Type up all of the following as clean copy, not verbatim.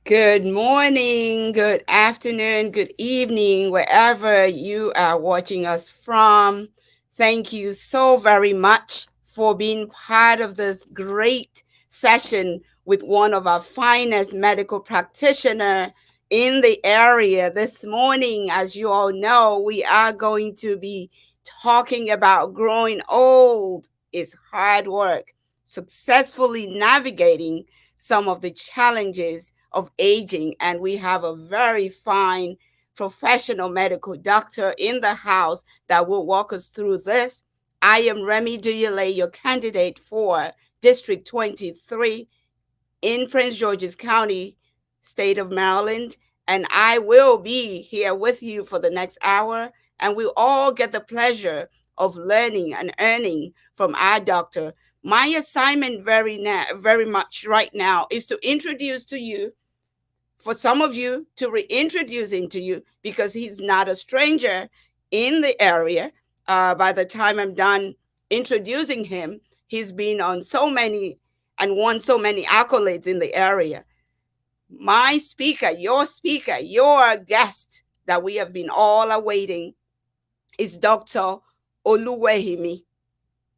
Good morning, good afternoon, good evening, wherever you are watching us from. Thank you so very much for being part of this great session with one of our finest medical practitioner in the area. This morning, as you all know, we are going to be talking about growing old is hard work, successfully navigating some of the challenges of aging. And we have a very fine professional medical doctor in the house that will walk us through this. I am Remy Duyele, your candidate for District 23 in Prince George's County, state of Maryland. And I will be here with you for the next hour. And we all get the pleasure of learning and earning from our doctor. My assignment very much right now is to introduce to you, for some of you, to reintroduce him to you because he's not a stranger in the area. By the time I'm done introducing him, he's been on so many and won so many accolades in the area. My speaker, your guest that we have been all awaiting is Dr. Oluwehimi.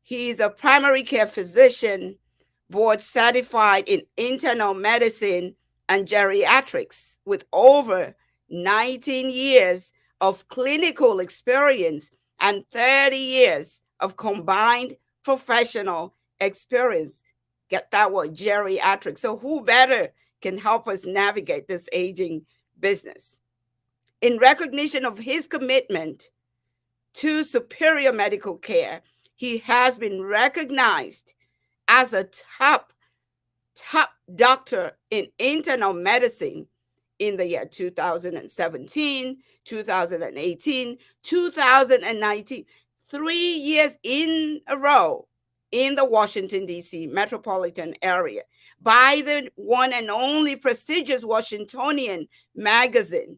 He is a primary care physician, board certified in internal medicine and geriatrics with over 19 years of clinical experience and 30 years of combined professional experience. Get that word, geriatrics. So, who better can help us navigate this aging business? In recognition of his commitment to superior medical care, he has been recognized as a top doctor in internal medicine in the year 2017, 2018, 2019, 3 years in a row in the Washington, D.C. metropolitan area by the one and only prestigious Washingtonian magazine.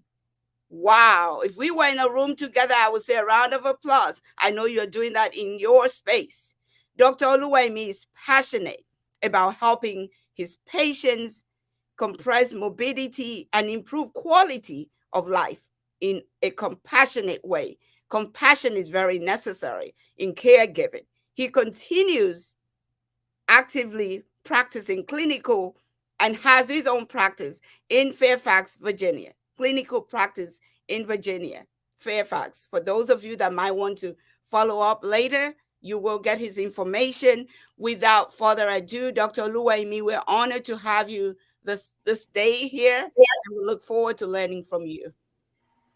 Wow. If we were in a room together, I would say a round of applause. I know you're doing that in your space. Dr. Oluwemi is passionate about helping his patients compress morbidity and improve quality of life in a compassionate way. Compassion is very necessary in caregiving. He continues actively practicing clinical and has his own practice in Fairfax, Virginia. Clinical practice in Virginia, Fairfax. For those of you that might want to follow up later, you will get his information. Without further ado, Dr. Oluwayemi, we're honored to have you this day here, and we look forward to learning from you.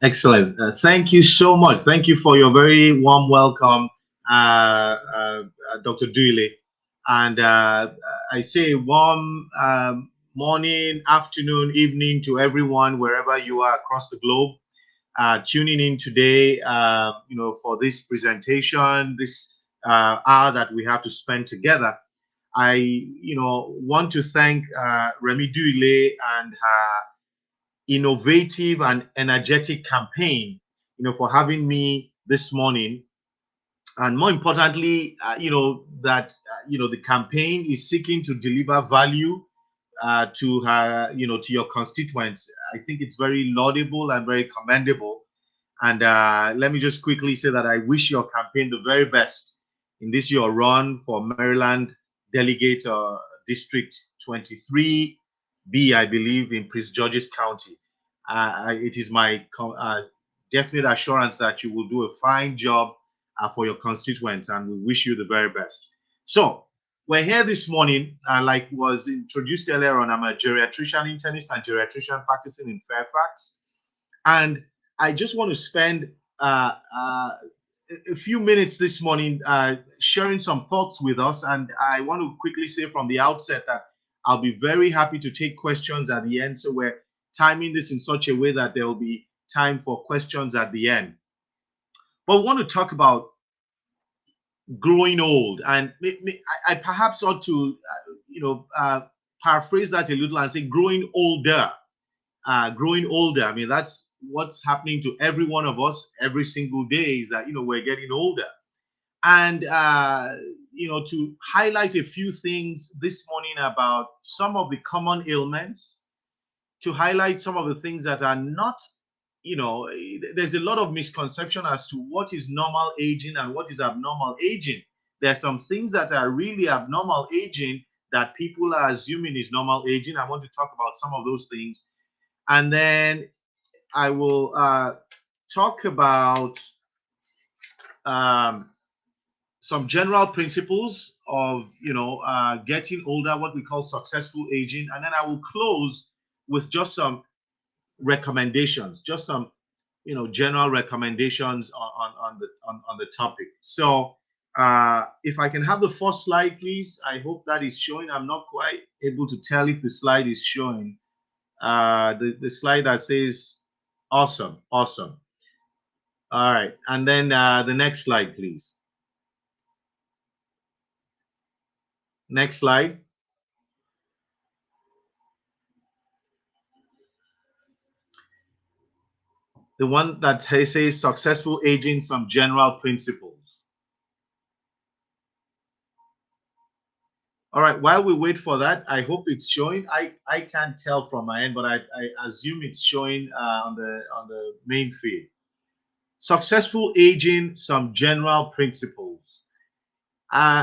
Excellent. Thank you so much. Thank you for your very warm welcome, Dr. Doyle. And I say warm morning, afternoon, evening to everyone, wherever you are across the globe, tuning in today, for this presentation, this hour that we have to spend together. I, want to thank Remy Doyle and her innovative and energetic campaign, for having me this morning. And more importantly, that the campaign is seeking to deliver value to her, to your constituents. I think it's very laudable and very commendable. And let me just quickly say that I wish your campaign the very best in this your run for Maryland Delegate District 23B, I believe, in Prince George's County. It is my definite assurance that you will do a fine job for your constituents, and we wish you the very best. So, we're here this morning, like was introduced earlier on. I'm a geriatrician, internist, and geriatrician practicing in Fairfax. And I just want to spend a few minutes this morning sharing some thoughts with us. And I want to quickly say from the outset that I'll be very happy to take questions at the end. So we're timing this in such a way that there will be time for questions at the end. But we want to talk about growing old. And I perhaps ought to, paraphrase that a little and say growing older. Growing older. I mean, that's what's happening to every one of us every single day, is that, we're getting older. And, to highlight a few things this morning about some of the common ailments to highlight some of the things that are not, there's a lot of misconception as to what is normal aging and what is abnormal aging. There's some things that are really abnormal aging that people are assuming is normal aging. I want to talk about some of those things. And then I will talk about um, some general principles of getting older, what we call successful aging, and then I will close with just some recommendations, just some general recommendations on the topic. So if I can have the first slide, please. I hope that is showing. I'm not quite able to tell if the slide is showing. The slide that says awesome, awesome. All right, and then the next slide, please. Next slide. The one that says successful aging, some general principles. All right, while we wait for that, I hope it's showing. I can't tell from my end, but I assume it's showing on the main feed. Successful aging, some general principles.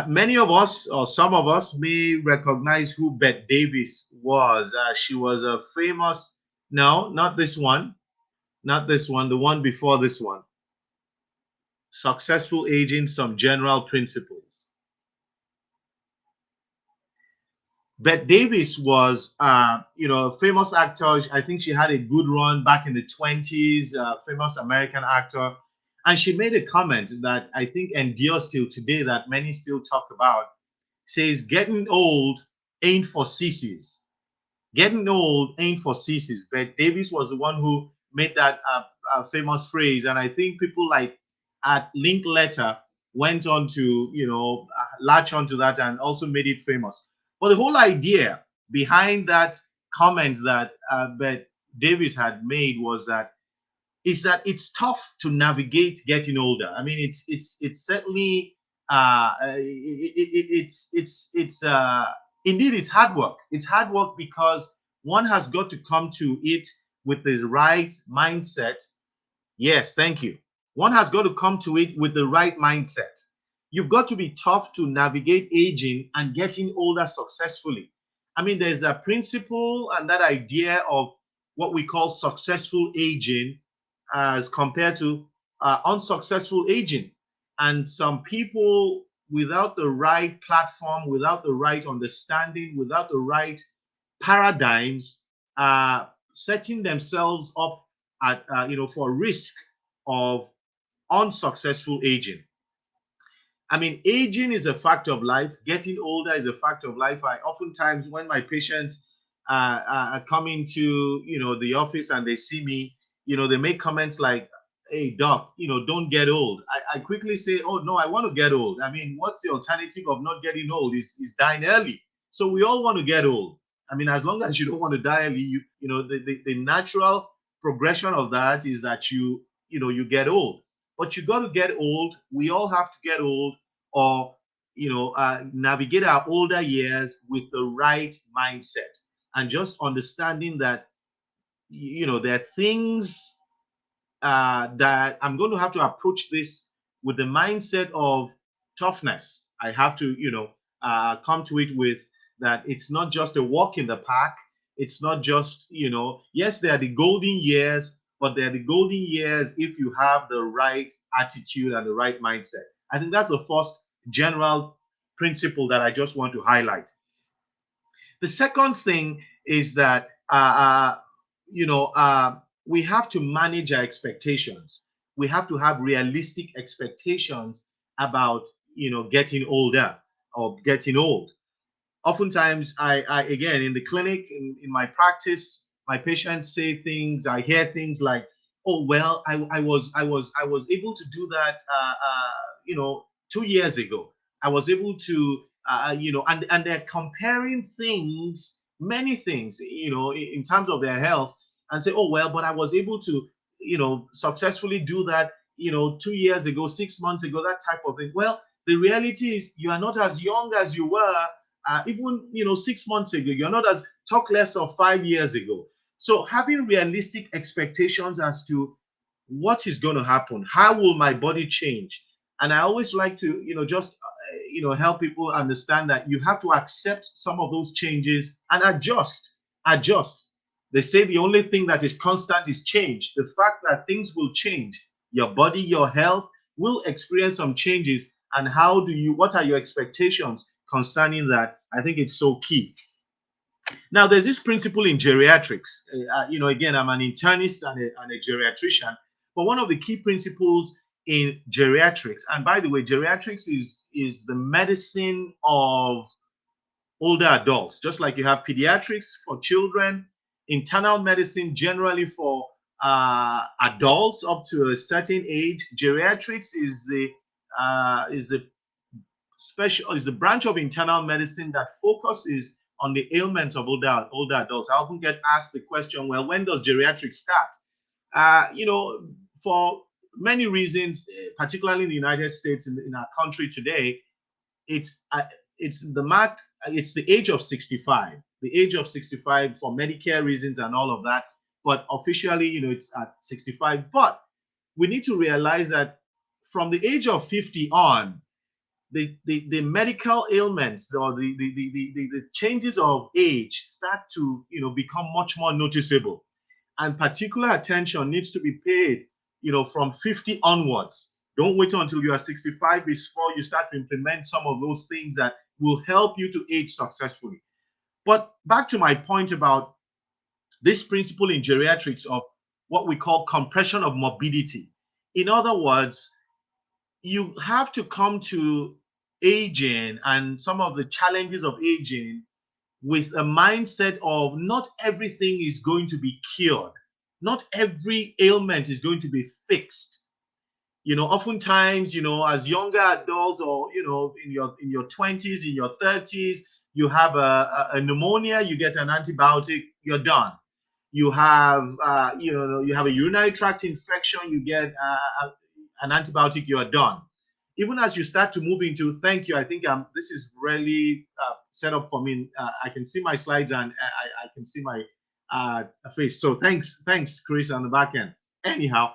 Many of us, or some of us, may recognize who Bette Davis was. She was a famous, no, not this one, not this one, the one before this one. Successful aging, some general principles. Bette Davis was, a famous actor. I think she had a good run back in the 20s, famous American actor. And she made a comment that I think endures till today that many still talk about. Says, getting old ain't for sissies. Getting old ain't for sissies. Bette Davis was the one who made that famous phrase. And I think people like at Linkletter went on to, latch onto that and also made it famous. But the whole idea behind that comment that Bette Davis had made was that it's tough to navigate getting older. I mean, it's certainly indeed it's hard work. It's hard work because one has got to come to it with the right mindset. Yes, thank you. One has got to come to it with the right mindset. You've got to be tough to navigate aging and getting older successfully. I mean, there's a principle and that idea of what we call successful aging as compared to unsuccessful aging. And some people, without the right platform, without the right understanding, without the right paradigms, setting themselves up at for risk of unsuccessful aging. I mean, aging is a fact of life. Getting older is a fact of life. I oftentimes, when my patients are coming to the office and they see me, they make comments like, "Hey, doc, don't get old." I quickly say, "Oh no, I want to get old." I mean, what's the alternative of not getting old? Is dying early. So we all want to get old. I mean, as long as you don't want to die early, the natural progression of that is that you get old. But you got to get old. We all have to get old, or navigate our older years with the right mindset, and just understanding that there are things that I'm going to have to approach this with the mindset of toughness. I have to come to it with that. It's not just a walk in the park. It's not just yes, there are the golden years, but they're the golden years if you have the right attitude and the right mindset. I think that's the first general principle that I just want to highlight. The second thing is that we have to manage our expectations. We have to have realistic expectations about getting older or getting old. Oftentimes, I again in the clinic, in my practice, my patients say things. I hear things like, "Oh well, I was able to do that 2 years ago. I was able to and they're comparing things, many things, in terms of their health, and say, oh well, but I was able to successfully do that 2 years ago, 6 months ago, that type of thing. Well, the reality is you are not as young as you were even 6 months ago. You're not as, talk less of 5 years ago. So having realistic expectations as to what is going to happen, how will my body change? And I always like to, just help people understand that you have to accept some of those changes and adjust. They say the only thing that is constant is change. The fact that things will change, your body, your health will experience some changes. And what are your expectations concerning that? I think it's so key. Now, there's this principle in geriatrics. Again, I'm an internist and a geriatrician, but one of the key principles in geriatrics, and by the way, geriatrics is the medicine of older adults, just like you have pediatrics for children, internal medicine generally for adults up to a certain age. Geriatrics is the branch of internal medicine that focuses on the ailments of older adults. I often get asked the question, well, when does geriatrics start? For many reasons, particularly in the United States, in our country today, it's the age of 65, the age of 65 for Medicare reasons and all of that. But officially, it's at 65. But we need to realize that from the age of 50 on, the medical ailments or the changes of age start to become much more noticeable, and particular attention needs to be paid from 50 onwards. Don't wait until you are 65 before you start to implement some of those things that will help you to age successfully. But back to my point about this principle in geriatrics of what we call compression of morbidity. In other words, you have to come to aging and some of the challenges of aging with a mindset of not everything is going to be cured. Not every ailment is going to be fixed. Oftentimes, as younger adults or, in your 20s, in your 30s, you have a pneumonia, you get an antibiotic, you're done. You have, you have a urinary tract infection, you get an antibiotic, you're done. Even as you start to move into, thank you, I think this is really set up for me. I can see my slides and I can see my face. So thanks, Chris, on the back end. Anyhow,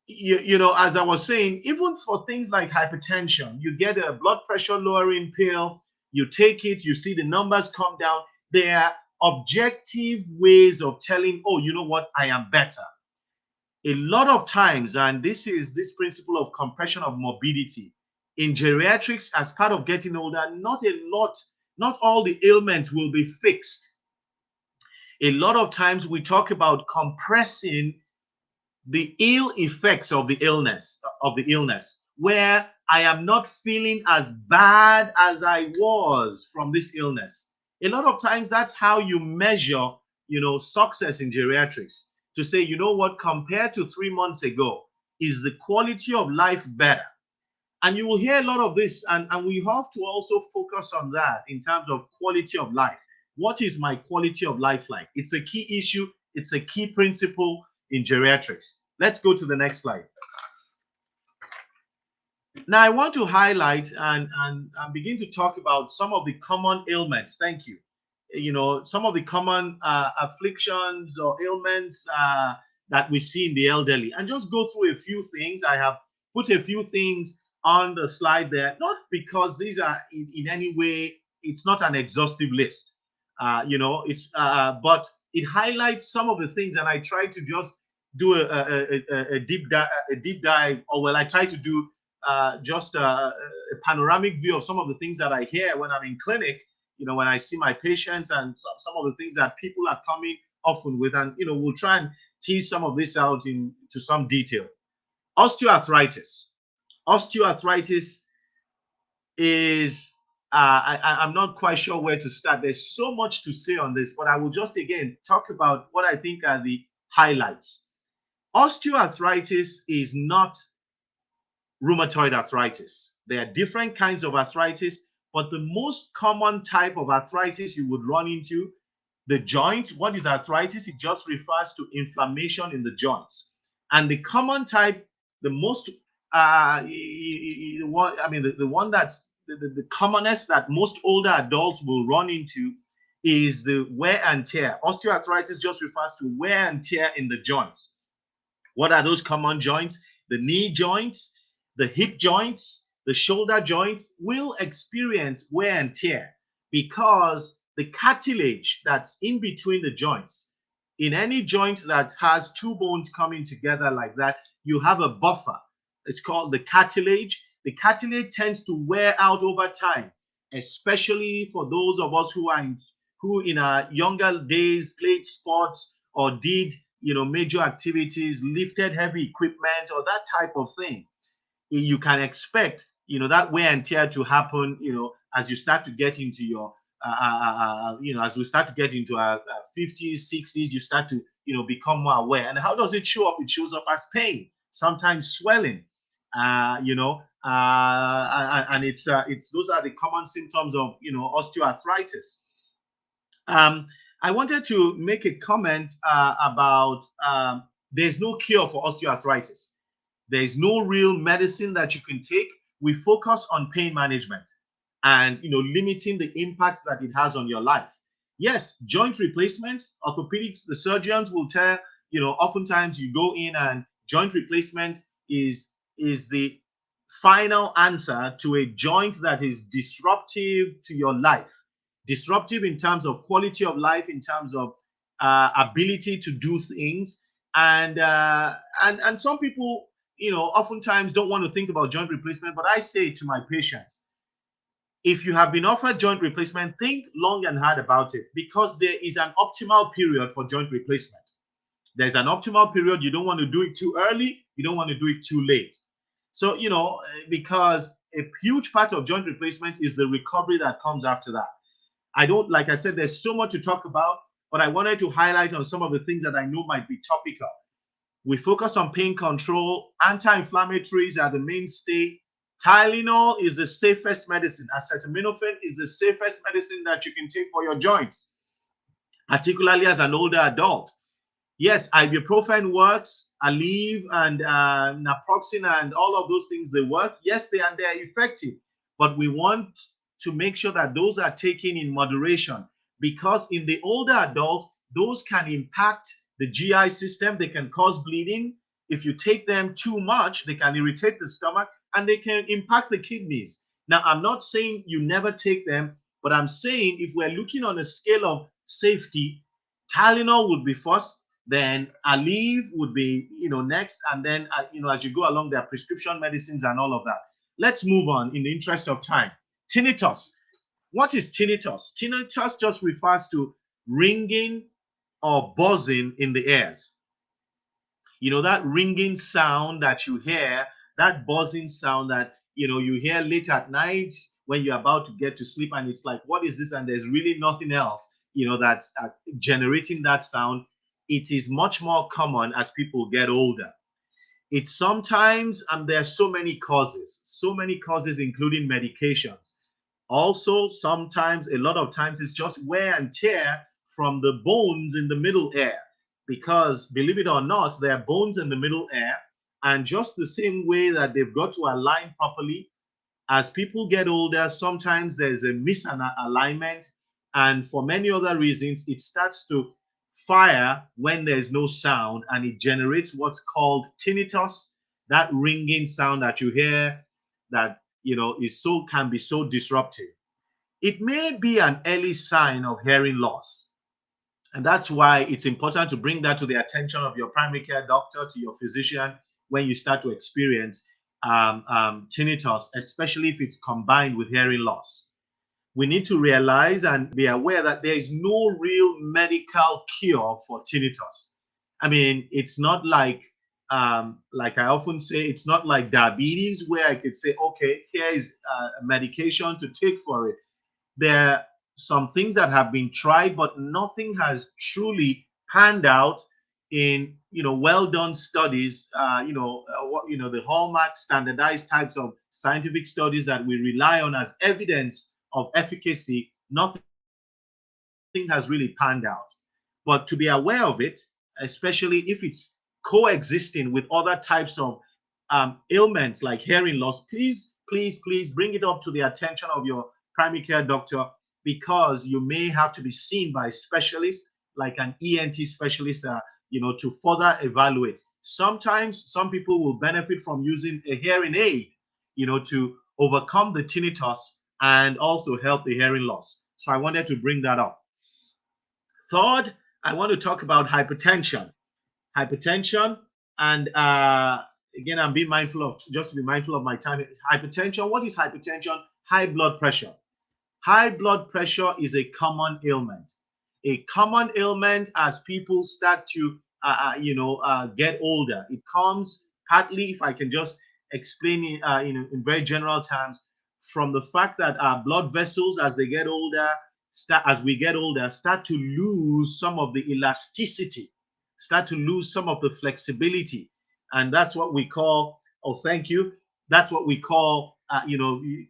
as I was saying, even for things like hypertension, you get a blood pressure lowering pill, you take it, you see the numbers come down. There are objective ways of telling, oh, you know what, I am better. A lot of times, and this is this principle of compression of morbidity in geriatrics, as part of getting older, not all the ailments will be fixed. A lot of times we talk about compressing the ill effects of the illness, where I am not feeling as bad as I was from this illness. A lot of times that's how you measure, success in geriatrics, to say, you know what, compared to 3 months ago, is the quality of life better? And you will hear a lot of this, and we have to also focus on that in terms of quality of life. What is my quality of life like? It's a key issue. It's a key principle in geriatrics. Let's go to the next slide. Now, I want to highlight and begin to talk about some of the common ailments. Thank you. Some of the common afflictions or ailments that we see in the elderly, and just go through a few things. I have put a few things on the slide there, not because these are in any way, it's not an exhaustive list. But it highlights some of the things, and I try to just do a deep dive, or well, I try to do just a panoramic view of some of the things that I hear when I'm in clinic, when I see my patients, and some of the things that people are coming often with, and we'll try and tease some of this out into some detail. Osteoarthritis. Osteoarthritis is I'm not quite sure where to start. There's so much to say on this, but I will just again talk about what I think are the highlights. Osteoarthritis is not rheumatoid arthritis. There are different kinds of arthritis, but the most common type of arthritis you would run into, the joint. What is arthritis? It just refers to inflammation in the joints. And the common type, the most, the one that's the commonest that most older adults will run into is the wear and tear. Osteoarthritis just refers to wear and tear in the joints. What are those common joints? The knee joints, the hip joints, the shoulder joints will experience wear and tear because the cartilage that's in between the joints, in any joint that has two bones coming together like that, you have a buffer. It's called the cartilage. The cartilage tends to wear out over time, especially for those of us who in our younger days played sports or did major activities, lifted heavy equipment or that type of thing. You can expect that wear and tear to happen as you start to get into your as we start to get into our 50s 60s, you start to become more aware. And how does it show up? It shows up as pain, sometimes swelling, and it's those are the common symptoms of osteoarthritis. I wanted to make a comment about there's no cure for osteoarthritis. There's no real medicine that you can take. We focus on pain management and limiting the impact that it has on your life. Yes, joint replacement, orthopedics, the surgeons will tell, oftentimes you go in and joint replacement is the final answer to a joint that is disruptive to your life. Disruptive in terms of quality of life, in terms of ability to do things, and some people, oftentimes don't want to think about joint replacement. But I say to my patients, if you have been offered joint replacement, think long and hard about it, because there is an optimal period for joint replacement. There's an optimal period. You don't want to do it too early. You don't want to do it too late. So, because a huge part of joint replacement is the recovery that comes after that. Like I said, there's so much to talk about, but I wanted to highlight on some of the things that I know might be topical. We focus on pain control. Anti-inflammatories are the mainstay. Tylenol is the safest medicine. Acetaminophen is the safest medicine that you can take for your joints, particularly as an older adult. Yes, ibuprofen works, Aleve and naproxen and all of those things, they work. Yes, they are effective, but we want to make sure that those are taken in moderation, because in the older adult, those can impact the GI system. They can cause bleeding. If you take them too much, they can irritate the stomach and they can impact the kidneys. Now, I'm not saying you never take them, but I'm saying if we're looking on a scale of safety, Tylenol would be first, then Aleve would be next, and then as you go along, there are prescription medicines and all of that. Let's move on in the interest of time. Tinnitus. What is tinnitus? Tinnitus just refers to ringing or buzzing in the ears. That ringing sound that you hear, that buzzing sound that you hear late at night when you're about to get to sleep, and it's like, what is this? And there's really nothing else that's generating that sound. It is much more common as people get older. It's sometimes, and there are so many causes, including medications. Also, sometimes, a lot of times, it's just wear and tear from the bones in the middle ear, because believe it or not, there are bones in the middle ear, and just the same way that they've got to align properly, as people get older, sometimes there's a misalignment, and for many other reasons, it starts to fire when there's no sound, and it generates what's called tinnitus, that ringing sound that you hear that can be so disruptive. It may be an early sign of hearing loss, and that's why it's important to bring that to the attention of your primary care doctor, to your physician, when you start to experience tinnitus, especially if it's combined with hearing loss. We need to realize and be aware that there is no real medical cure for tinnitus. I mean, it's not like I often say, it's not like diabetes where I could say, okay, here is a medication to take for it. There are some things that have been tried, but nothing has truly panned out in well done studies. The hallmark standardized types of scientific studies that we rely on as evidence of efficacy. Nothing has really panned out. But to be aware of it, especially if it's coexisting with other types of ailments like hearing loss, please bring it up to the attention of your primary care doctor. because you may have to be seen by a specialist like an ENT specialist, to further evaluate. Sometimes some people will benefit from using a hearing aid, to overcome the tinnitus and also help the hearing loss. So I wanted to bring that up. Third, I want to talk about hypertension. Hypertension, and again, I'm being mindful of, just to be mindful of my time. Hypertension, what is hypertension? High blood pressure. High blood pressure is a common ailment. A common ailment as people start to, get older. It comes partly, if I can just explain it, in very general terms, from the fact that our blood vessels, as they get older, as we get older, start to lose some of the elasticity, start to lose some of the flexibility, and that's what we call. Oh, thank you. That's what we call,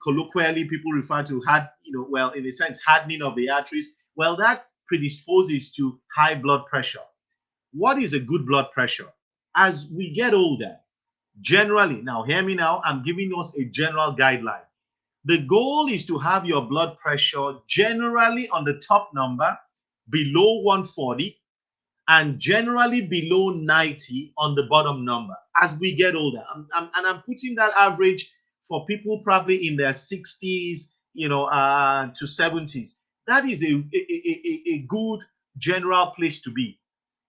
colloquially, people refer to well, in a sense, hardening of the arteries. Well, that predisposes to high blood pressure. What is a good blood pressure? As we get older, generally, now hear me now, I'm giving us a general guideline. The goal is to have your blood pressure generally on the top number below 140 and generally below 90 on the bottom number as we get older. I'm putting that average for people probably in their 60s, to 70s. That is a good general place to be.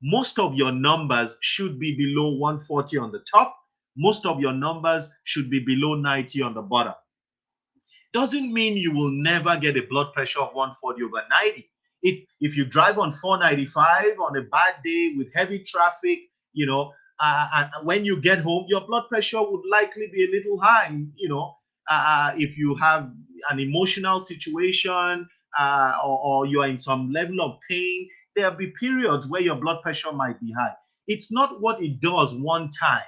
Most of your numbers should be below 140 on the top. Most of your numbers should be below 90 on the bottom. Doesn't mean you will never get a blood pressure of 140 over 90. If you drive on 495 on a bad day with heavy traffic, when you get home, your blood pressure would likely be a little high. If you have an emotional situation, or you are in some level of pain, there'll be periods where your blood pressure might be high. It's not what it does one time,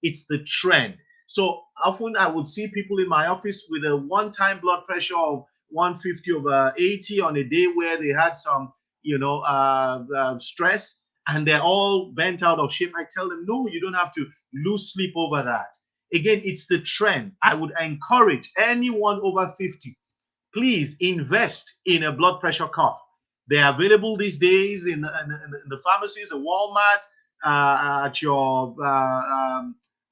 it's the trend. So often I would see people in my office with a one-time blood pressure of 150 over 80 on a day where they had some, stress, and they're all bent out of shape. I tell them, no, you don't have to lose sleep over that. Again, it's the trend. I would encourage anyone over 50, please invest in a blood pressure cuff. They're available these days in the pharmacies, at Walmart, at your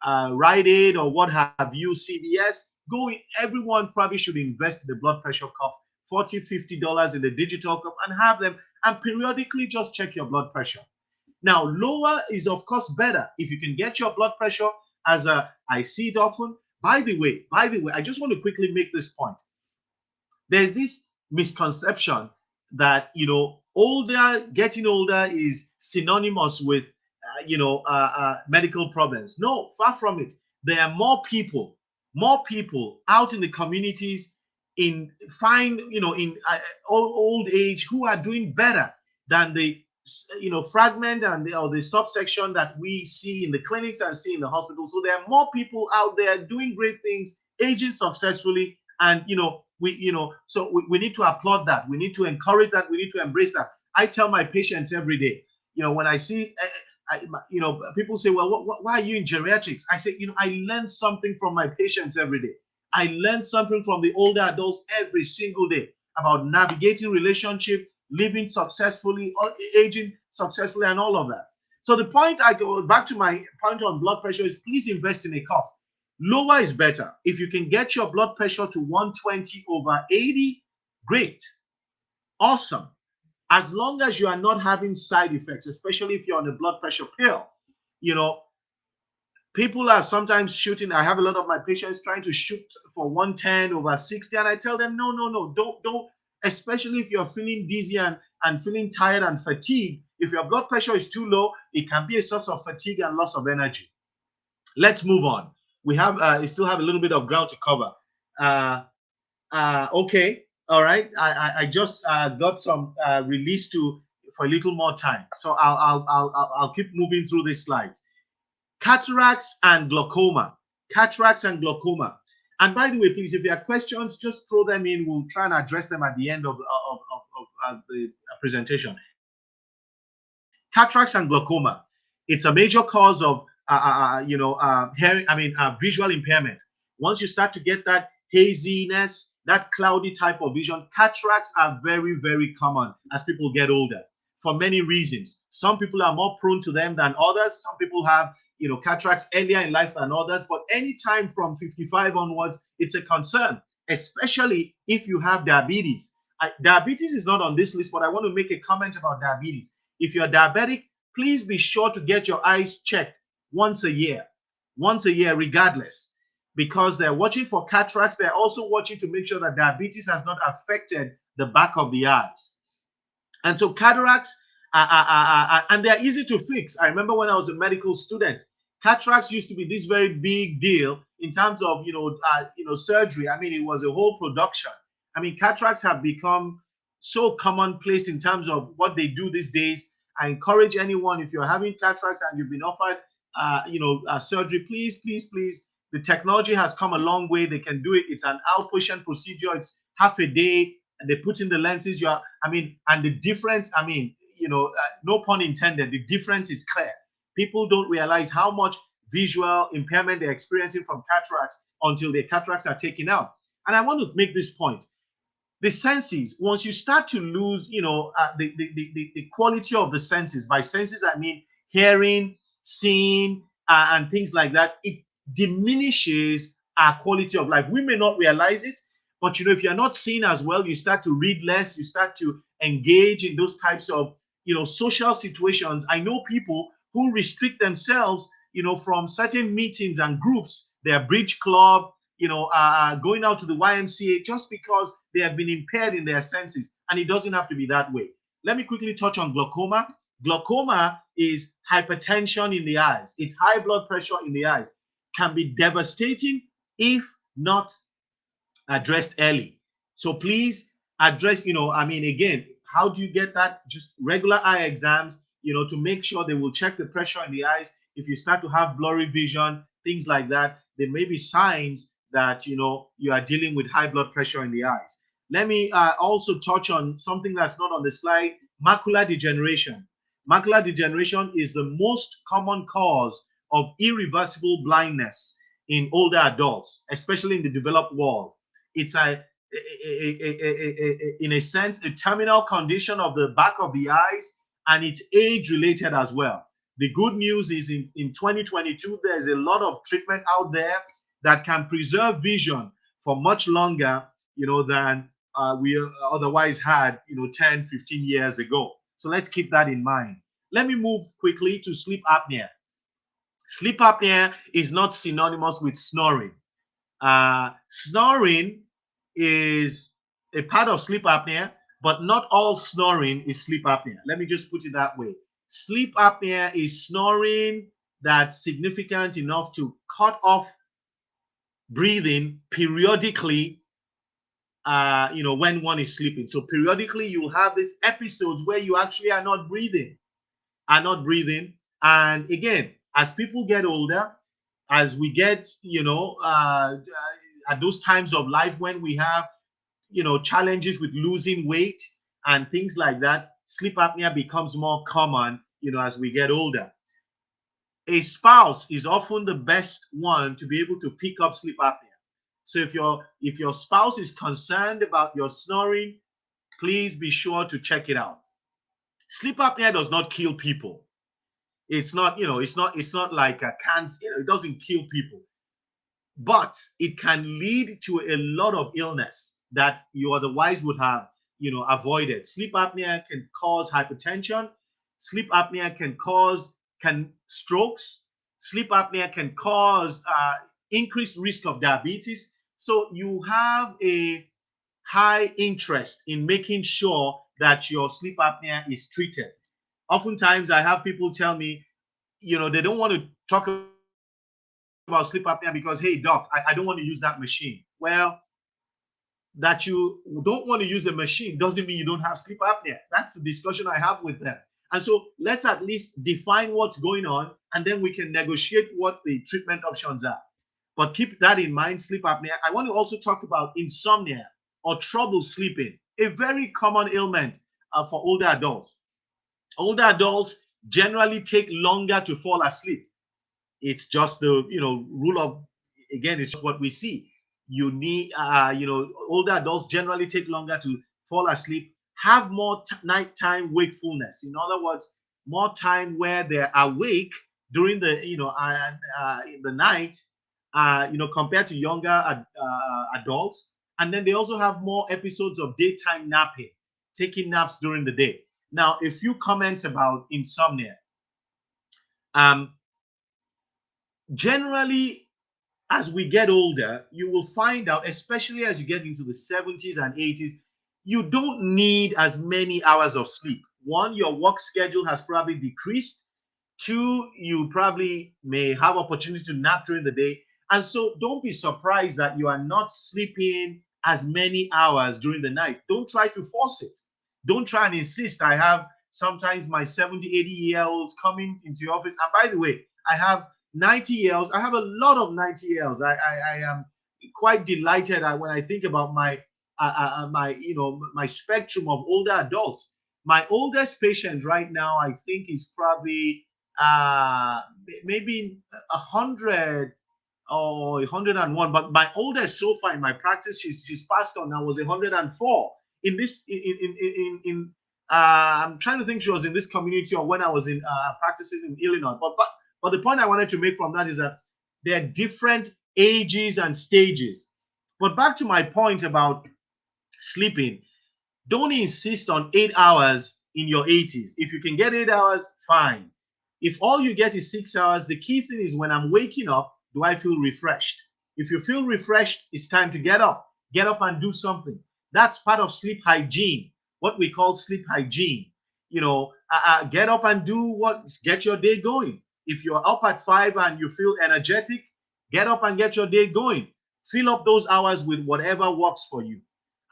Rite Aid or what have you, CVS. Everyone probably should invest in the blood pressure cuff, $40, $50 in the digital cuff, and have them, and periodically just check your blood pressure. Now, lower is of course better if you can get your blood pressure, as I see it often. By the way, I just want to quickly make this point. There's this misconception that getting older is synonymous with medical problems. No, far from it. There are more people out in the communities in old age who are doing better than the fragment and the subsection that we see in the clinics and see in the hospitals. So there are more people out there doing great things, aging successfully, and we need to applaud that. We need to encourage that. We need to embrace that. I tell my patients every day, when I see people say, well, why are you in geriatrics? I say, I learn something from my patients every day. I learn something from the older adults every single day about navigating relationships, living successfully, aging successfully, and all of that. So the point, I go back to my point on blood pressure, is please invest in a cuff. Lower is better. If you can get your blood pressure to 120 over 80, great. Awesome. As long as you are not having side effects, especially if you're on a blood pressure pill. People are sometimes shooting. I have a lot of my patients trying to shoot for 110 over 60, and I tell them, no, don't, especially if you're feeling dizzy and feeling tired and fatigued. If your blood pressure is too low, it can be a source of fatigue and loss of energy. Let's move on. We still have a little bit of ground to cover. Okay. All right. I just got some release for a little more time, so I'll keep moving through these slides. Cataracts and glaucoma. Cataracts and glaucoma. And by the way, please, if you have questions, just throw them in. We'll try and address them at the end of the presentation. Cataracts and glaucoma. It's a major cause of visual impairment. Once you start to get that haziness, that cloudy type of vision. Cataracts are very, very common as people get older for many reasons. Some people are more prone to them than others. Some people have, cataracts earlier in life than others. But anytime from 55 onwards, it's a concern, especially if you have diabetes. Diabetes is not on this list, but I want to make a comment about diabetes. If you're diabetic, please be sure to get your eyes checked once a year, regardless, because they're watching for cataracts. They're also watching to make sure that diabetes has not affected the back of the eyes. And so cataracts, and they're easy to fix. I remember when I was a medical student, cataracts used to be this very big deal in terms of surgery. I mean, it was a whole production. I mean, cataracts have become so commonplace in terms of what they do these days. I encourage anyone, if you're having cataracts and you've been offered surgery, please, please, please. The technology has come a long way. They can do it. It's an outpatient procedure. It's half a day, and they put in the lenses. And the difference. No pun intended. The difference is clear. People don't realize how much visual impairment they're experiencing from cataracts until their cataracts are taken out. And I want to make this point. The senses, once you start to lose, the quality of the senses. By senses, I mean hearing, seeing, and things like that. It diminishes our quality of life. We may not realize it, but if you're not seeing as well, you start to read less. You start to engage in those types of, social situations. I know people who restrict themselves, from certain meetings and groups, their bridge club, going out to the YMCA, just because they have been impaired in their senses. And it doesn't have to be that way. Let me quickly touch on glaucoma. Glaucoma is hypertension in the eyes. It's high blood pressure in the eyes. Can be devastating if not addressed early. So please address, again, how do you get that? Just regular eye exams, to make sure they will check the pressure in the eyes. If you start to have blurry vision, things like that, there may be signs that, you are dealing with high blood pressure in the eyes. Let me also touch on something that's not on the slide, macular degeneration. Macular degeneration is the most common cause of irreversible blindness in older adults, especially in the developed world. It's in a sense, a terminal condition of the back of the eyes, and it's age related as well. The good news is in 2022, there's a lot of treatment out there that can preserve vision for much longer, than we otherwise had, 10, 15 years ago. So let's keep that in mind. Let me move quickly to sleep apnea. Sleep apnea is not synonymous with snoring. Snoring is a part of sleep apnea, but not all snoring is sleep apnea. Let me just put it that way. Sleep apnea is snoring that's significant enough to cut off breathing periodically, when one is sleeping. So periodically you'll have these episodes where you actually are not breathing. And again, as people get older, as we get, at those times of life when we have, challenges with losing weight and things like that, sleep apnea becomes more common, as we get older. A spouse is often the best one to be able to pick up sleep apnea. So if your spouse is concerned about your snoring, please be sure to check it out. Sleep apnea does not kill people. It's not like a cancer. It doesn't kill people, but it can lead to a lot of illness that you otherwise would have, avoided. Sleep apnea can cause hypertension. Sleep apnea can strokes. Sleep apnea can cause increased risk of diabetes. So you have a high interest in making sure that your sleep apnea is treated. Oftentimes, I have people tell me, they don't want to talk about sleep apnea because, hey, doc, I don't want to use that machine. Well, that you don't want to use a machine doesn't mean you don't have sleep apnea. That's the discussion I have with them. And so let's at least define what's going on, and then we can negotiate what the treatment options are. But keep that in mind, sleep apnea. I want to also talk about insomnia or trouble sleeping, a very common ailment for older adults. Older adults generally take longer to fall asleep. It's just the rule of, again, it's just what we see. you need, older adults generally take longer to fall asleep, have more nighttime wakefulness. In other words, more time where they're awake during the, in the night, compared to younger adults. And then they also have more episodes of daytime napping, taking naps during the day. Now, a few comments about insomnia. Um, Generally, as we get older, you will find out, especially as you get into the 70s and 80s, you don't need as many hours of sleep. One, your work schedule has probably decreased. Two, you probably may have opportunity to nap during the day. And so don't be surprised that you are not sleeping as many hours during the night. Don't try to force it. Don't try and insist. I have sometimes my 70, 80-year-olds coming into your office. And by the way, I have 90-year-olds. I have a lot of 90-year-olds. I am quite delighted when I think about my spectrum of older adults. My oldest patient right now, I think, is probably maybe 100 or 101. But my oldest so far in my practice, she's passed on now, was 104. In this in I'm trying to think, she was in this community or when I was in practicing in Illinois. But the point I wanted to make from that is that there are different ages and stages. But back to my point about sleeping, don't insist on 8 hours in your 80s. If you can get 8 hours, fine. If all you get is 6 hours, the key thing is when I'm waking up, do I feel refreshed? If you feel refreshed, it's time to get up. Get up and do something. That's part of sleep hygiene, what we call sleep hygiene. Get up and do get your day going. If you're up at 5 and you feel energetic, get up and get your day going. Fill up those hours with whatever works for you.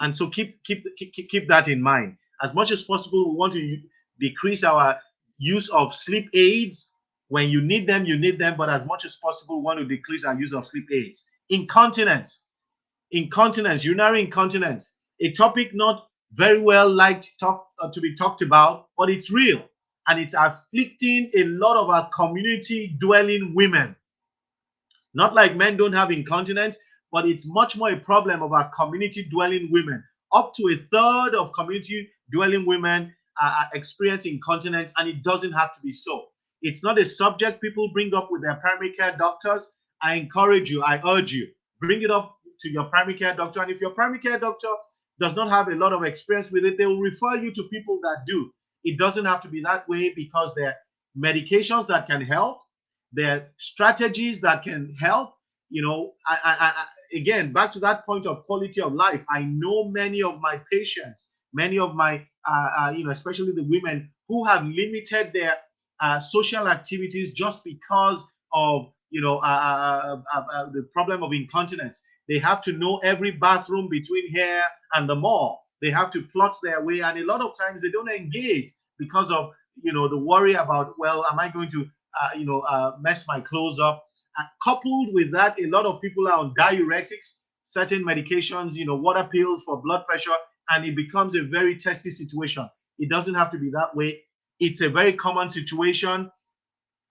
And so keep that in mind. As much as possible, we want to decrease our use of sleep aids. When you need them, you need them. But as much as possible, we want to decrease our use of sleep aids. Incontinence, urinary incontinence, a topic not very well liked to be talked about, but it's real. And it's afflicting a lot of our community dwelling women. Not like men don't have incontinence, but it's much more a problem of our community dwelling women. Up to a third of community dwelling women are experiencing incontinence, and it doesn't have to be so. It's not a subject people bring up with their primary care doctors. I encourage you, I urge you, bring it up to your primary care doctor. And if your primary care doctor does not have a lot of experience with it, they will refer you to people that do. It doesn't have to be that way because there are medications that can help. There are strategies that can help. Again, back to that point of quality of life. I know many of my patients, many of my, especially the women who have limited their social activities just because of, the problem of incontinence. They have to know every bathroom between here and the mall. They have to plot their way, and a lot of times they don't engage because of the worry about, well, am I going to mess my clothes up? Coupled with that, a lot of people are on diuretics, certain medications, water pills for blood pressure, and it becomes a very testy situation. It doesn't have to be that way. It's a very common situation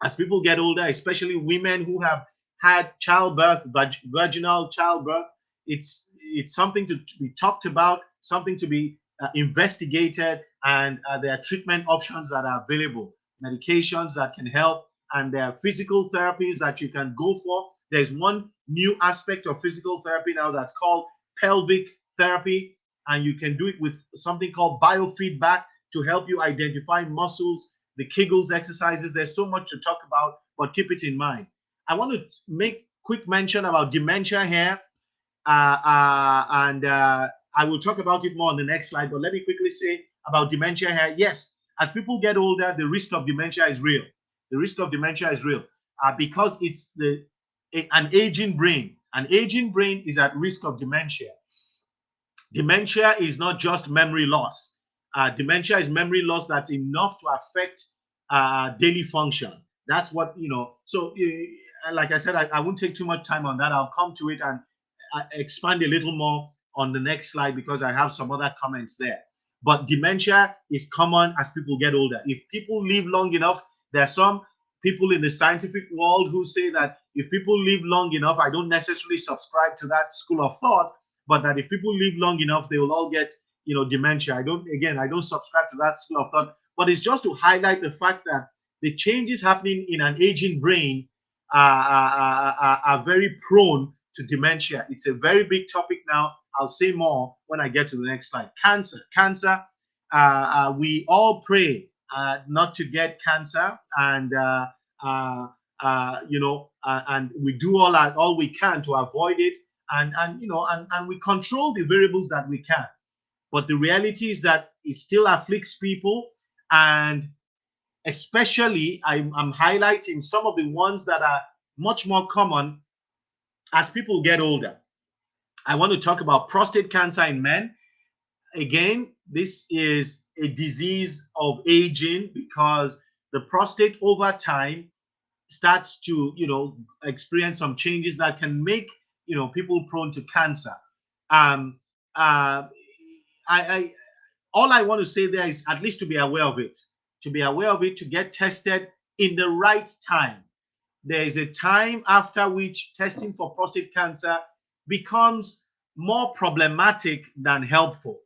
as people get older, especially women who have had childbirth, vaginal childbirth. It's something to be talked about, something to be investigated, and there are treatment options that are available, medications that can help, and there are physical therapies that you can go for. There's one new aspect of physical therapy now that's called pelvic therapy, and you can do it with something called biofeedback to help you identify muscles, the Kegels exercises. There's so much to talk about, but keep it in mind. I want to make quick mention about dementia here, and I will talk about it more on the next slide, but let me quickly say about dementia here. Yes, as people get older, the risk of dementia is real. The risk of dementia is real because it's an aging brain. An aging brain is at risk of dementia. Dementia is not just memory loss. Dementia is memory loss that's enough to affect daily function. That's what, so like I said, I won't take too much time on that. I'll come to it and expand a little more on the next slide because I have some other comments there. But dementia is common as people get older. If people live long enough, there are some people in the scientific world who say that if people live long enough, I don't necessarily subscribe to that school of thought, but that if people live long enough, they will all get, dementia. I don't subscribe to that school of thought, but it's just to highlight the fact that the changes happening in an aging brain are very prone to dementia. It's a very big topic now. I'll say more when I get to the next slide. Cancer. We all pray not to get cancer, and and we do all we can to avoid it, and we control the variables that we can. But the reality is that it still afflicts people, and especially I'm highlighting some of the ones that are much more common as people get older. I want to talk about prostate cancer in men. Again, this is a disease of aging because the prostate over time starts to, experience some changes that can make, people prone to cancer. Um, uh, I all I want to say there is at least to be aware of it, to get tested in the right time. There is a time after which testing for prostate cancer becomes more problematic than helpful.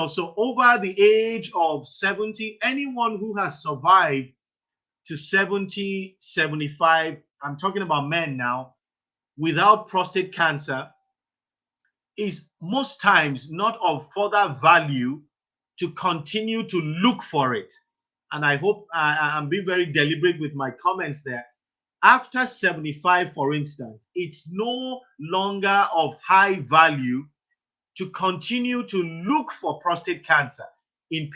So over the age of 70, anyone who has survived to 70, 75, I'm talking about men now, without prostate cancer is most times not of further value to continue to look for it. And I hope I'm being very deliberate with my comments there. After 75, for instance, it's no longer of high value to continue to look for prostate cancer. In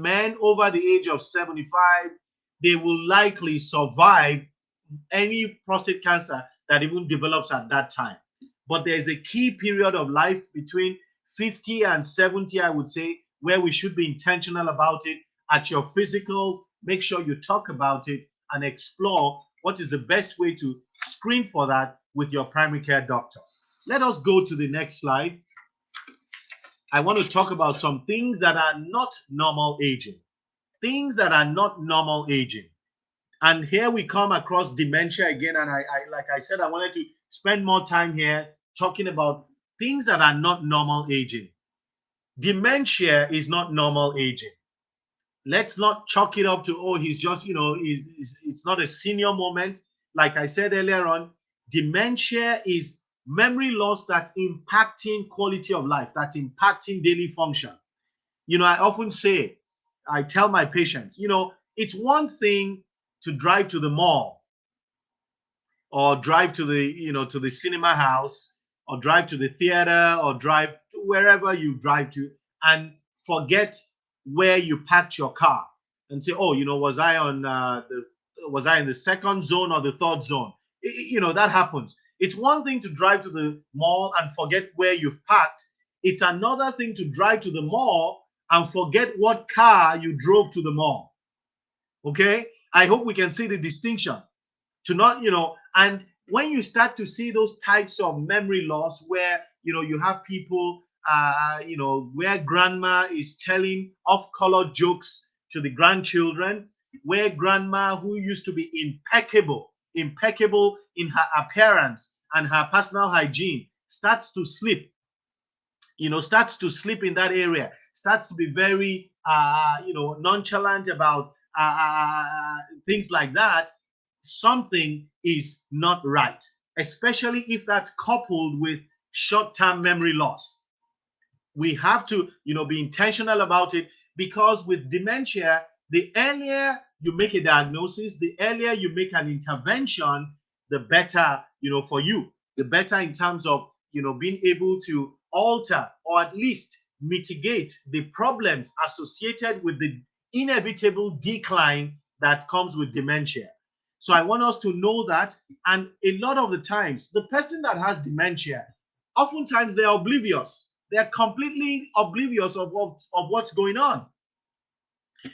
men over the age of 75, they will likely survive any prostate cancer that even develops at that time. But there's a key period of life between 50 and 70, I would say, where we should be intentional about it. At your physicals, make sure you talk about it and explore what is the best way to screen for that with your primary care doctor. Let us go to the next slide. I want to talk about some things that are not normal aging. Things that are not normal aging. And here we come across dementia again. And I like I said, I wanted to spend more time here talking about things that are not normal aging. Dementia is not normal aging. Let's not chalk it up to, oh, he's just, it's not a senior moment. Like I said earlier on, dementia is memory loss that's impacting quality of life, that's impacting daily function. I often say, I tell my patients, it's one thing to drive to the mall or drive to the cinema house or drive to the theater or drive to wherever you drive to and forget where you parked your car and say, oh, was I in the second zone or the third zone? That happens. It's one thing to drive to the mall and forget where you've parked. It's another thing to drive to the mall and forget what car you drove to the mall. Okay? I hope we can see the distinction. To not, and when you start to see those types of memory loss where, you have people, where grandma is telling off-color jokes to the grandchildren, where grandma, who used to be impeccable in her appearance and her personal hygiene, starts to slip in that area, starts to be very, nonchalant about things like that. Something is not right, especially if that's coupled with short-term memory loss. We have to, be intentional about it, because with dementia, the earlier you make a diagnosis, the earlier you make an intervention, the better, for you, the better in terms of, being able to alter or at least mitigate the problems associated with the inevitable decline that comes with dementia. So I want us to know that. And a lot of the times, the person that has dementia, oftentimes they're oblivious. They're completely oblivious of what's going on.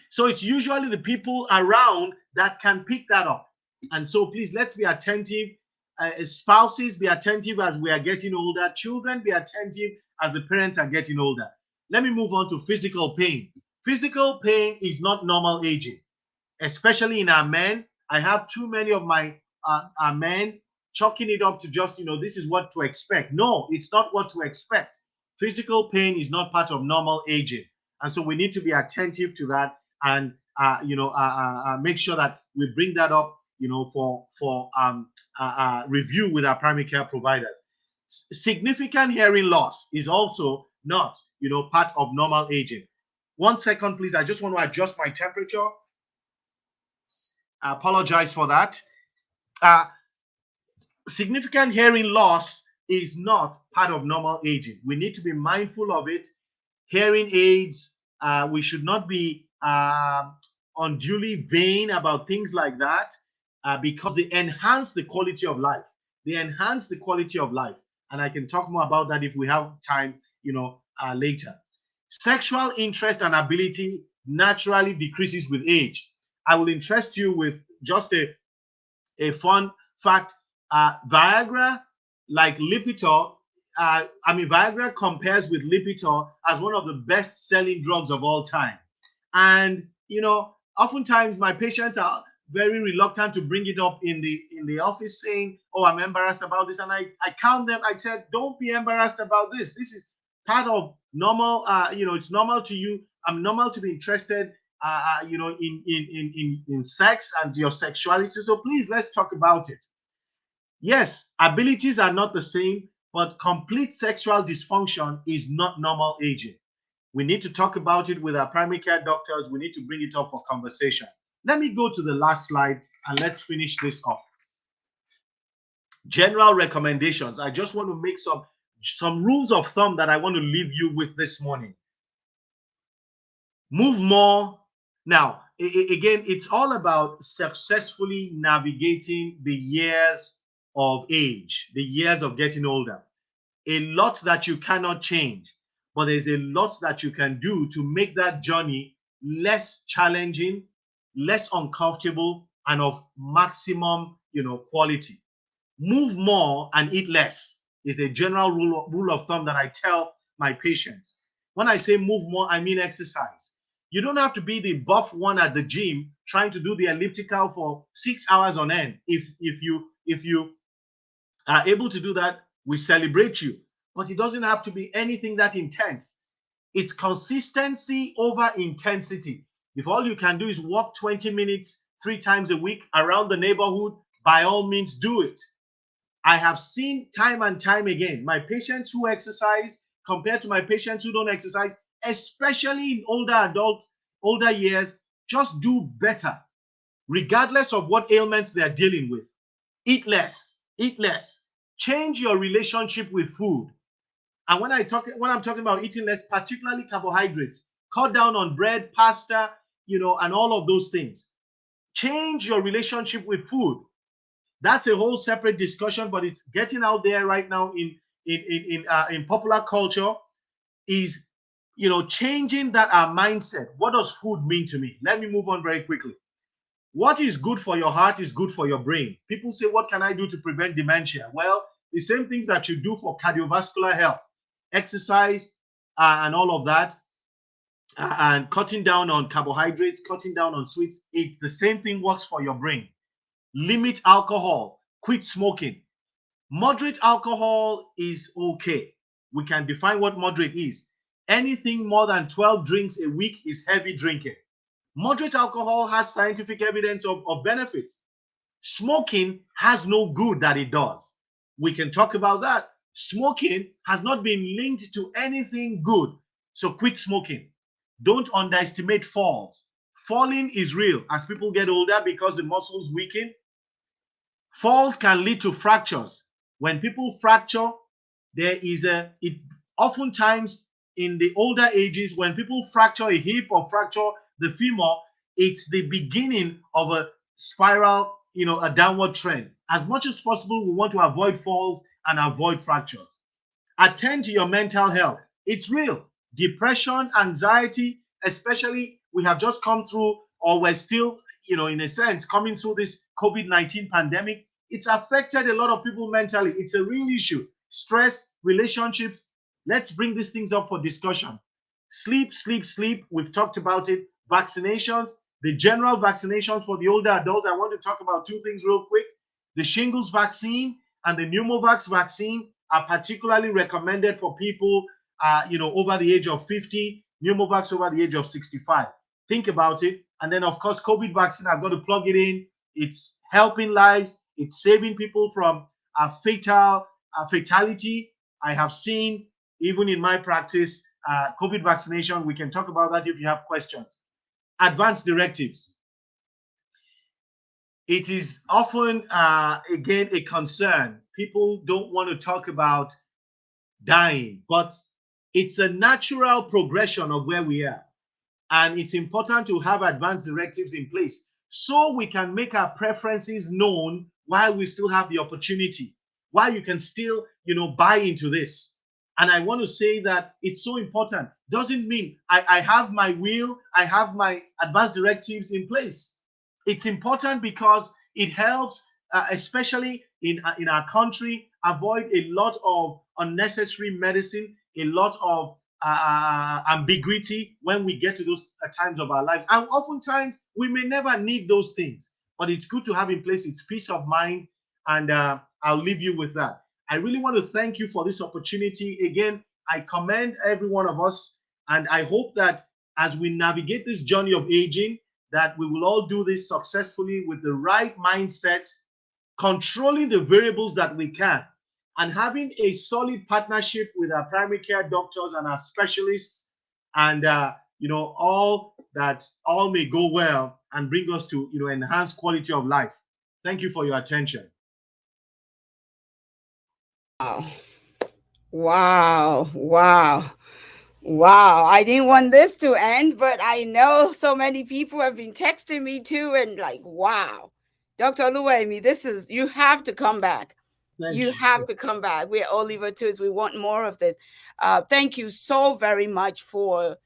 So it's usually the people around that can pick that up. And so please, let's be attentive. Spouses, be attentive as we are getting older. Children, be attentive as the parents are getting older. Let me move on to physical pain. Physical pain is not normal aging, especially in our men. I have too many of my men chalking it up to just, this is what to expect. No, it's not what to expect. Physical pain is not part of normal aging. And so we need to be attentive to that and, make sure that we bring that up, for review with our primary care providers. Significant hearing loss is also not, part of normal aging. 1 second, please. I just want to adjust my temperature. I apologize for that. Significant hearing loss is not part of normal aging. We need to be mindful of it. Hearing aids, we should not be unduly vain about things like that, because they enhance the quality of life. They enhance the quality of life. And I can talk more about that if we have time, later. Sexual interest and ability naturally decreases with age. I will interest you with just a fun fact. Viagra, like Lipitor, Viagra compares with Lipitor as one of the best-selling drugs of all time. And oftentimes my patients are very reluctant to bring it up in the office, saying, "Oh, I'm embarrassed about this." And I count them. I said, "Don't be embarrassed about this. This is part of normal. It's normal to you. I'm normal to be interested, in sex and your sexuality. So please, let's talk about it." Yes, abilities are not the same, but complete sexual dysfunction is not normal aging. We need to talk about it with our primary care doctors. We need to bring it up for conversation. Let me go to the last slide and let's finish this off. General recommendations. I just want to make some rules of thumb that I want to leave you with this morning. Move more. Now, again, it's all about successfully navigating the years of age, the years of getting older. A lot that you cannot change, but there's a lot that you can do to make that journey less challenging, less uncomfortable, and of maximum, quality. Move more and eat less is a general rule of thumb that I tell my patients. When I say move more, I mean exercise. You don't have to be the buff one at the gym trying to do the elliptical for 6 hours on end. If you are able to do that, we celebrate you. But it doesn't have to be anything that intense. It's consistency over intensity. If all you can do is walk 20 minutes 3 times a week around the neighborhood, by all means do it. I have seen time and time again, my patients who exercise compared to my patients who don't exercise, especially in older years, just do better, regardless of what ailments they're dealing with. Eat less, eat less. Change your relationship with food. And when I'm talking about eating less, particularly carbohydrates, cut down on bread, pasta, and all of those things. Change your relationship with food. That's a whole separate discussion, but it's getting out there right now in popular culture. Is changing that our mindset. What does food mean to me? Let me move on very quickly. What is good for your heart is good for your brain. People say, what can I do to prevent dementia? Well, the same things that you do for cardiovascular health, exercise, and all of that, and cutting down on carbohydrates, cutting down on sweets. The same thing works for your brain. Limit alcohol, quit smoking. Moderate alcohol is okay. We can define what moderate is. Anything more than 12 drinks a week is heavy drinking. Moderate alcohol has scientific evidence of benefit. Smoking has no good that it does. We can talk about that. Smoking has not been linked to anything good. So quit smoking. Don't underestimate falls. Falling is real as people get older because the muscles weaken. Falls can lead to fractures. When people fracture, oftentimes in the older ages, when people fracture a hip or fracture the femur, it's the beginning of a spiral, a downward trend. As much as possible, we want to avoid falls and avoid fractures. Attend to your mental health. It's real. Depression, anxiety, especially we have just come through, or we're still, in a sense, coming through this COVID-19 pandemic. It's affected a lot of people mentally. It's a real issue. Stress, relationships. Let's bring these things up for discussion. Sleep, sleep, sleep. We've talked about it. Vaccinations, the general vaccinations for the older adults. I want to talk about 2 things real quick. The shingles vaccine And the pneumovax vaccine are particularly recommended for people, over the age of 50, pneumovax over the age of 65. Think about it. And then, of course, COVID vaccine, I've got to plug it in. It's helping lives. It's saving people from a fatality. I have seen, even in my practice, COVID vaccination. We can talk about that if you have questions. Advanced directives. It is often, again, a concern. People don't want to talk about dying, but it's a natural progression of where we are. And it's important to have advanced directives in place so we can make our preferences known while we still have the opportunity, while you can still, buy into this. And I want to say that it's so important. Doesn't mean I have my will, I have my advanced directives in place. It's important because it helps, especially in our country, avoid a lot of unnecessary medicine, a lot of ambiguity when we get to those times of our lives. And oftentimes, we may never need those things, but it's good to have in place. It's peace of mind. And I'll leave you with that. I really want to thank you for this opportunity. Again, I commend every one of us. And I hope that as we navigate this journey of aging, that we will all do this successfully with the right mindset, controlling the variables that we can, and having a solid partnership with our primary care doctors and our specialists, and all may go well and bring us to enhanced quality of life. Thank you for your attention. Wow. I didn't want this to end, but I know so many people have been texting me too, and like, wow, Dr. Oluwayemi, you have to come back. You have to come back. We're Oliver Twos. We want more of this. Thank you so very much for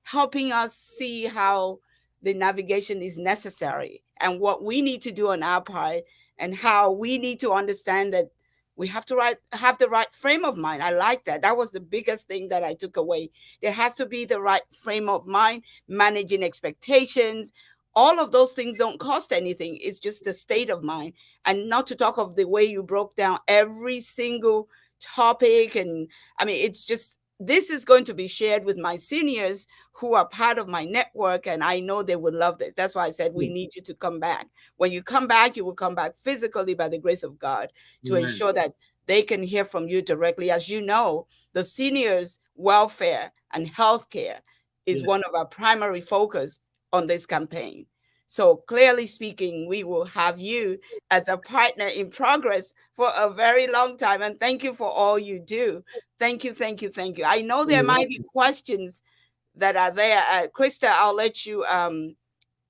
helping us see how the navigation is necessary and what we need to do on our part, and how we need to understand that we have to have the right frame of mind. I like that. That was the biggest thing that I took away. There has to be the right frame of mind, managing expectations. All of those things don't cost anything. It's just the state of mind. And not to talk of the way you broke down every single topic. And I mean, it's just, this is going to be shared with my seniors who are part of my network, and I know they would love this. That's why I said we need you to come back. When you come back, you will come back physically by the grace of God to ensure that they can hear from you directly. As you know, the seniors' welfare and healthcare is one of our primary focus on this campaign. So clearly speaking, we will have you as a partner in progress for a very long time. And thank you for all you do. Thank you. I know there might be questions that are there. Krista, I'll let you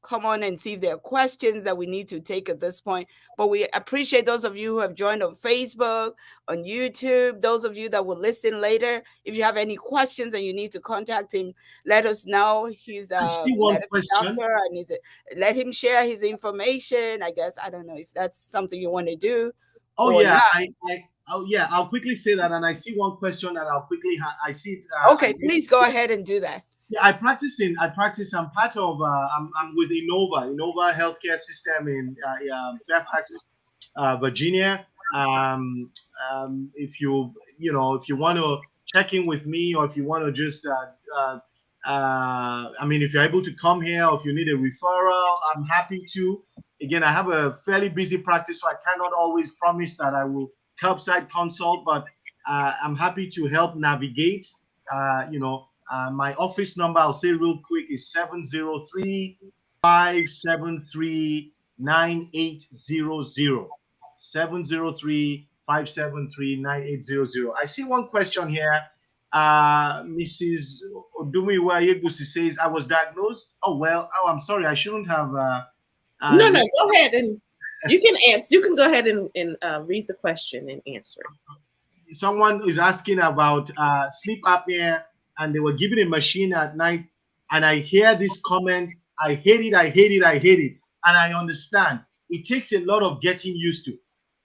come on and see if there are questions that we need to take at this point. But we appreciate those of you who have joined on Facebook, on YouTube, those of you that will listen later. If you have any questions and you need to contact him, let us know. He's a doctor, and let him share his information. I guess, I don't know if that's something you want to do. I'll quickly say that. And I see one question that I'll quickly, I see. Okay, please go ahead and do that. Yeah, I'm part of, I'm with Innova Healthcare System in Fairfax, Virginia. If you want to check in with me, or if you want to just, if you're able to come here, or if you need a referral, I'm happy to. Again, I have a fairly busy practice, so I cannot always promise that I will curbside consult, but I'm happy to help navigate, my office number, I'll say real quick, is 703-573-9800. 703-573-9800. I see one question here. Mrs. Odumiwa Yegusi says, I was diagnosed. I'm sorry, I shouldn't have. No, go ahead and you can answer. You can go ahead and read the question and answer it. Someone is asking about sleep apnea, and they were given a machine at night, and I hear this comment, I hate it. And I understand. It takes a lot of getting used to.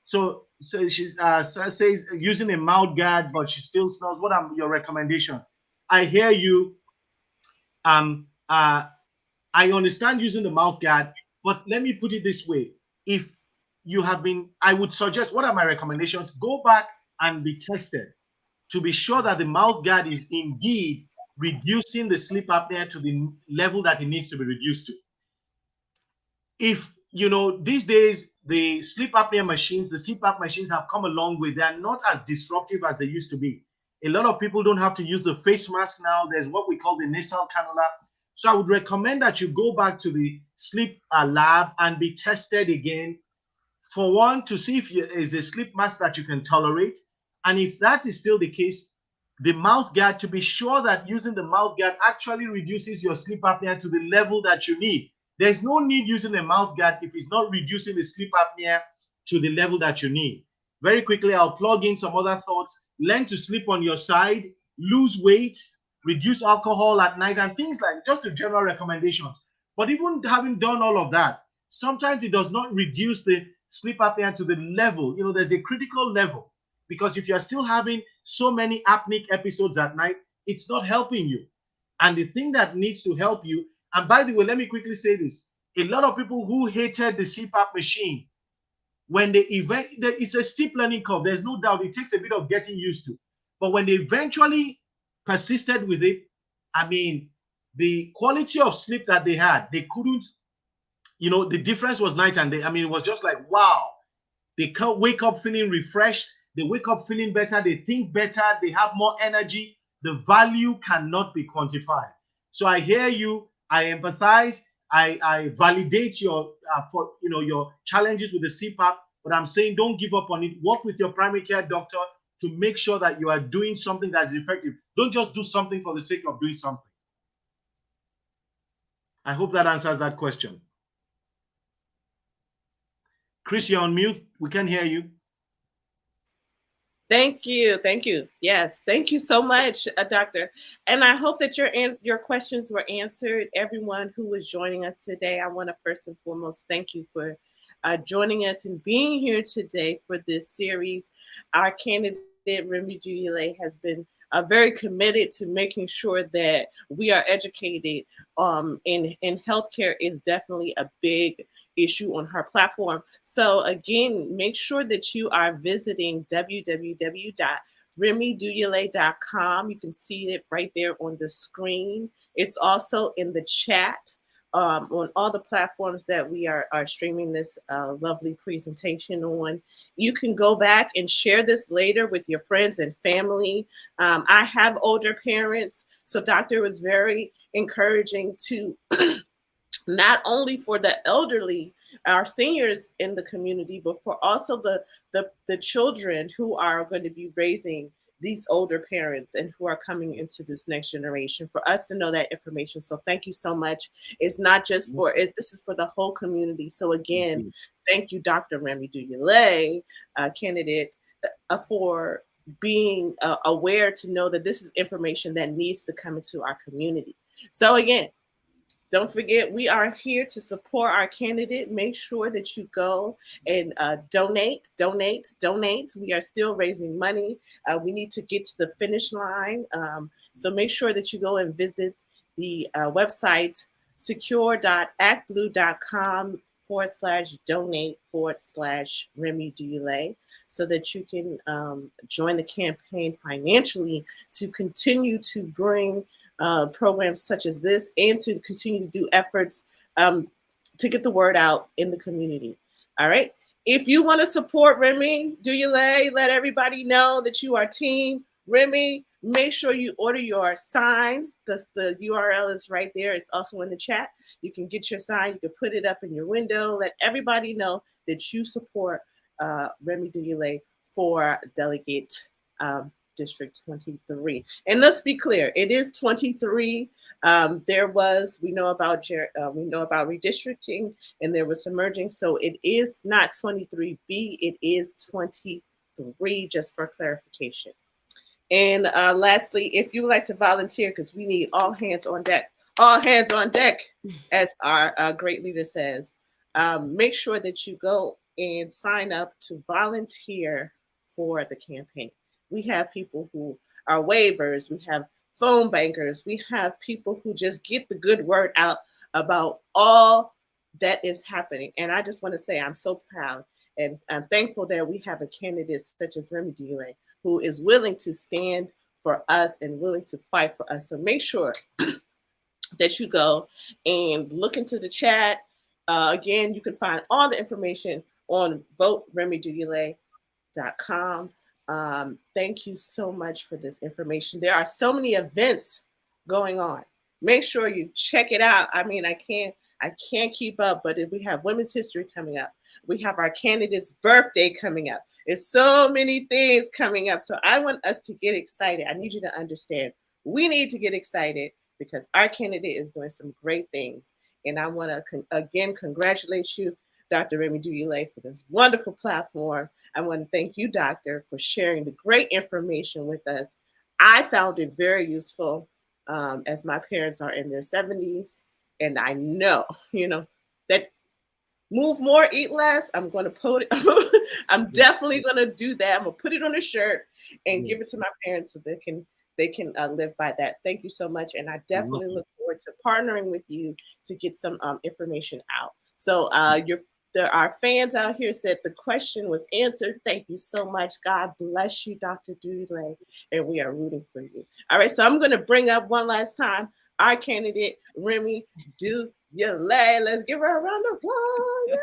So she says using a mouth guard, but she still snores. What are your recommendations? I hear you. I understand using the mouth guard, but let me put it this way. If I would suggest, what are my recommendations? Go back and be tested to be sure that the mouth guard is indeed reducing the sleep apnea to the level that it needs to be reduced to. If, these days, the sleep apnea machines, the CPAP machines have come a long way. They are not as disruptive as they used to be. A lot of people don't have to use the face mask now. There's what we call the nasal cannula. So I would recommend that you go back to the sleep lab and be tested again, for one, to see if there is a sleep mask that you can tolerate. And if that is still the case, the mouth guard, to be sure that using the mouth guard actually reduces your sleep apnea to the level that you need. There's no need using a mouth guard if it's not reducing the sleep apnea to the level that you need. Very quickly, I'll plug in some other thoughts. Learn to sleep on your side, lose weight, reduce alcohol at night, and things like just the general recommendations. But even having done all of that, sometimes it does not reduce the sleep apnea to the level. There's a critical level, because if you're still having so many apneic episodes at night, it's not helping you. And the thing that needs to help you, and by the way, let me quickly say this. A lot of people who hated the CPAP machine, when it's a steep learning curve, there's no doubt it takes a bit of getting used to. But when they eventually persisted with it, the quality of sleep that they had, they couldn't, the difference was night and day. It was just like, wow. They can't wake up feeling refreshed. They wake up feeling better. They think better. They have more energy. The value cannot be quantified. So I hear you. I empathize. I validate your your challenges with the CPAP, but I'm saying don't give up on it. Work with your primary care doctor to make sure that you are doing something that's effective. Don't just do something for the sake of doing something. I hope that answers that question. Chris, you're on mute. We can't hear you. Thank you. Thank you. Yes. Thank you so much, Doctor. And I hope that your questions were answered. Everyone who was joining us today, I want to first and foremost thank you for joining us and being here today for this series. Our candidate, Remy Duyele, has been very committed to making sure that we are educated. In healthcare is definitely a big issue on her platform. So again, make sure that you are visiting www.remyduyele.com. You can see it right there on the screen. It's also in the chat on all the platforms that we are streaming this lovely presentation on. You can go back and share this later with your friends and family. I have older parents, so Doctor was very encouraging to not only for the elderly, our seniors in the community, but for also the children who are going to be raising these older parents and who are coming into this next generation, for us to know that information. So thank you so much. It's not just for it, this is for the whole community. So again, thank you, Dr. Remy Duyele, candidate, for being aware to know that this is information that needs to come into our community. So again, don't forget, we are here to support our candidate. Make sure that you go and donate. We are still raising money. We need to get to the finish line. So make sure that you go and visit the website secure.actblue.com/donate/Remy Duyele, so that you can join the campaign financially to continue to bring programs such as this, and to continue to do efforts to get the word out in the community. All right. If you want to support Remy Duyele, let everybody know that you are Team Remy. Make sure you order your signs. The URL is right there. It's also in the chat. You can get your sign. You can put it up in your window. Let everybody know that you support Remy Duyele for Delegate District 23. And let's be clear, it is 23. We know about redistricting, and there was some merging. So it is not 23B, it is 23, just for clarification. And lastly, if you would like to volunteer, because we need all hands on deck, as our great leader says, make sure that you go and sign up to volunteer for the campaign. We have people who are waivers. We have phone bankers. We have people who just get the good word out about all that is happening. And I just want to say I'm so proud. And I'm thankful that we have a candidate such as Remy Dule, who is willing to stand for us and willing to fight for us. So make sure that you go and look into the chat. Again, you can find all the information on voteremydule.com. Thank you so much for this information. There are so many events going on. Make sure you check it out. I mean, I can't keep up, but we have Women's History coming up. We have our candidate's birthday coming up. It's so many things coming up. So I want us to get excited. I need you to understand. We need to get excited because our candidate is doing some great things. And I want to, again, congratulate you, Dr. Remy Dule, for this wonderful platform. I want to thank you, Doctor, for sharing the great information with us. I found it very useful as my parents are in their 70s. And I know, that move more, eat less. I'm going to put it, I'm definitely going to do that. I'm going to put it on a shirt and give it to my parents so they can live by that. Thank you so much. And I definitely look forward to partnering with you to get some information out. So our fans out here said the question was answered. Thank you so much. God bless you, Dr. Dule. And we are rooting for you. All right. So I'm going to bring up one last time our candidate, Remy Dule. Let's give her a round of applause.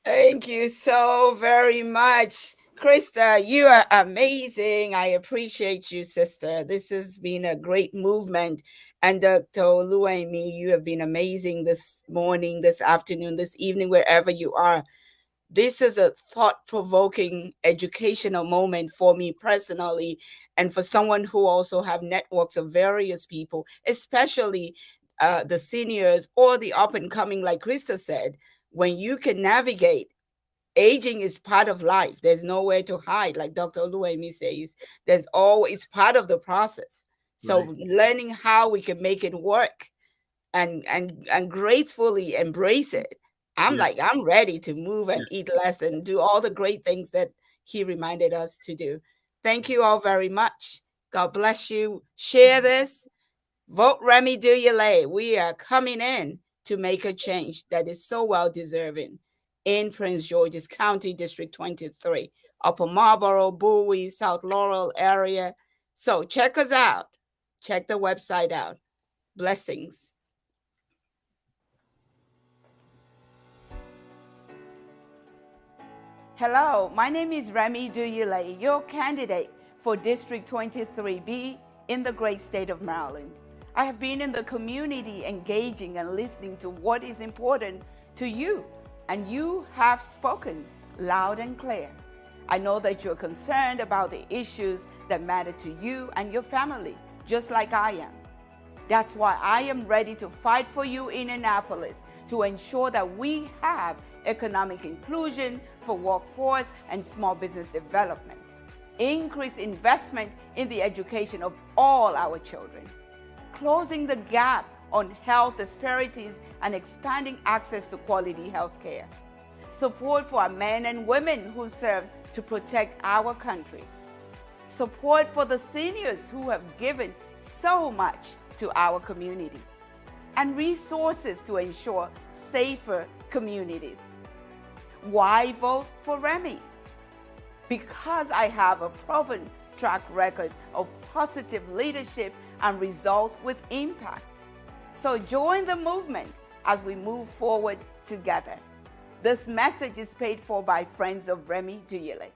Thank you so very much. Krista, you are amazing. I appreciate you, sister. This has been a great movement. And Dr. Oluwayemi, you have been amazing this morning, this afternoon, this evening, wherever you are. This is a thought-provoking educational moment for me personally, and for someone who also have networks of various people, especially the seniors or the up-and-coming, like Krista said. When you can navigate, aging is part of life. There's nowhere to hide, like Dr. Oluwayemi says. There's always part of the process. So learning how we can make it work and gracefully embrace it. I'm ready to move and eat less and do all the great things that he reminded us to do. Thank you all very much. God bless you. Share this. Vote Remy Dule. We are coming in to make a change that is so well deserving in Prince George's County, District 23, Upper Marlboro, Bowie, South Laurel area. So check us out. Check the website out. Blessings. Hello, my name is Remy Dule, your candidate for District 23B in the great state of Maryland. I have been in the community engaging and listening to what is important to you, and you have spoken loud and clear. I know that you're concerned about the issues that matter to you and your family, just like I am. That's why I am ready to fight for you in Annapolis to ensure that we have economic inclusion for workforce and small business development, increase investment in the education of all our children, closing the gap on health disparities and expanding access to quality health care, support for our men and women who serve to protect our country, support for the seniors who have given so much to our community, and resources to ensure safer communities. Why vote for Remy? Because I have a proven track record of positive leadership and results with impact. So join the movement as we move forward together. This message is paid for by friends of Remy Dule.